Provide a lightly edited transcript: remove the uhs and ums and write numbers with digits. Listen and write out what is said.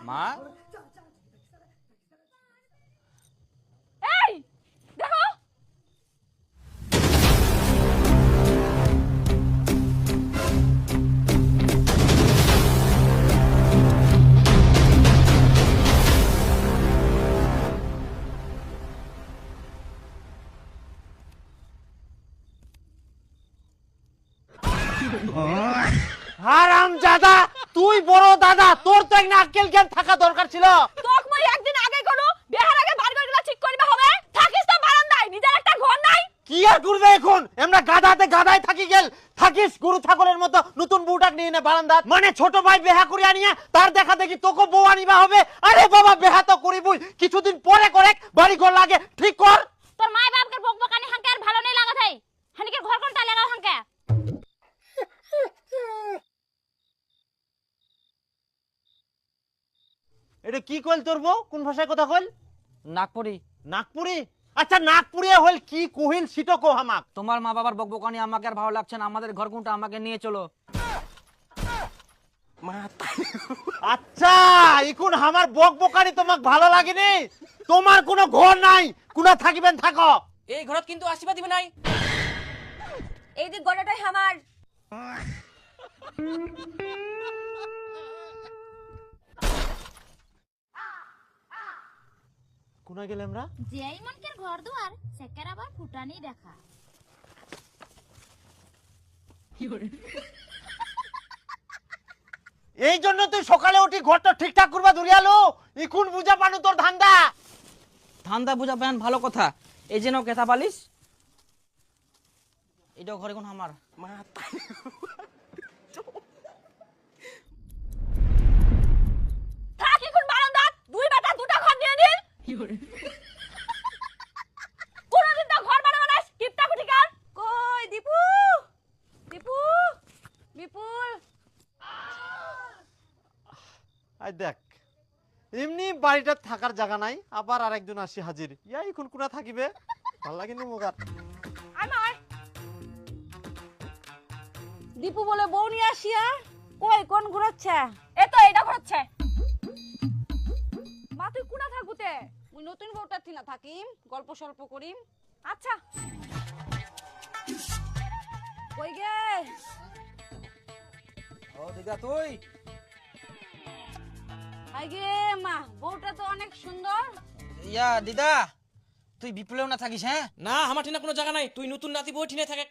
মা এই দেখো হারামজাদা, তুই বড় দাদা, তোর তো একটা আক্কেল জ্ঞান থাকা দরকার ছিল। তোক মই একদিন আগে কোন বিহার আগে বার করে ঠিক করিবা হবে। থাকিস তো বারান্দায়, নিজের একটা ঘর নাই। কি আর করবে এখন? আমরা গাদাতে গাদায় থাকি গেল, থাকিস গরু ছাগলের মতো। নতুন বউটাক নিয়ে নে বারান্দাত, মানে ছোট ভাই বেহা করিয়া নিয়ে তার দেখা দেখি তোকে বউ আনিবা হবে। আরে বাবা, বেহা তো করিবই, কিছুদিন পরে করে বাড়ি ঘর লাগে ঠিক কর। তোর মাই বাপকে বকবকানি হাঙ্কে আর ভালো নেই লাগা থাই। হানিকে ঘর কোনটা লাগাও হাঙ্কে। এটা কি কইল তোর বউ? কোন ভাষায় কথা কইল? নাগপুরি। নাগপুরি? আচ্ছা নাগপুরি হল কি কহিল সিটো কো হামাক। তোমার মা বাবার বকবকানি আমাকে আর ভালো লাগছে না, আমাদের ঘর কোনটা আমাকে নিয়ে চলো। আচ্ছা, এখন আমার বকবকানি তোমাক ভালো লাগেনি? তোমার কোনো ঘর নাই, কোনা থাকিবেন থাকো। এই ঘরত কিন্তু আসিবা দিবে নাই। এই দিক গড়াটাই আমার। কোনা গেলে আমরা? যেই মনকের ঘর দুয়ার সেকের আবার ফুটানি দেখা। এই জন্য তুই সকালে উঠি ঘরটা ঠিকঠাক করবা দুরিয়ালো। এখন বুঝা পানু তোর ধান্দা। ধান্দা বুঝা পেন ভালো কথা। এই যে নাও কেথা পালিস, এটাও ঘরে কোন আমার। থাক এখন বারান্দাত, দুই বেটা দুটা ঘর দিয়ে দিন। কোনদিন তো ঘর বানাবো না, কিপটা কুঠিকার। কই দীপু? দীপু? বিপুল? আই দেখ, এমনি বাড়িটা থাকার জায়গা নাই, আবার আরেকজন আসি হাজির। ইয়া এখন কোনা থাকিবে? ভাল লাগেনি মোগার। আমার দীপু বলে বউ নিয়ে আসিয়া কই কোন ঘুরাচ্ছে? এ তো এইটা ঘুরাচ্ছে। মা তুই কোনা থাকবুতে? মুই নতুন বউটা থিনা থাকিম, গল্প সল্প করিম। আচ্ছা কই গে? ও দিদা তুই? আগে মা, বউটা তো অনেক সুন্দর। ইয়া দিদা, তুই বিপুলেও না থাকিস? হ্যাঁ না, আমার ঠিনা কোনো জায়গা নাই। তুই নতুন নাতি বউ ঠিনে থাকে।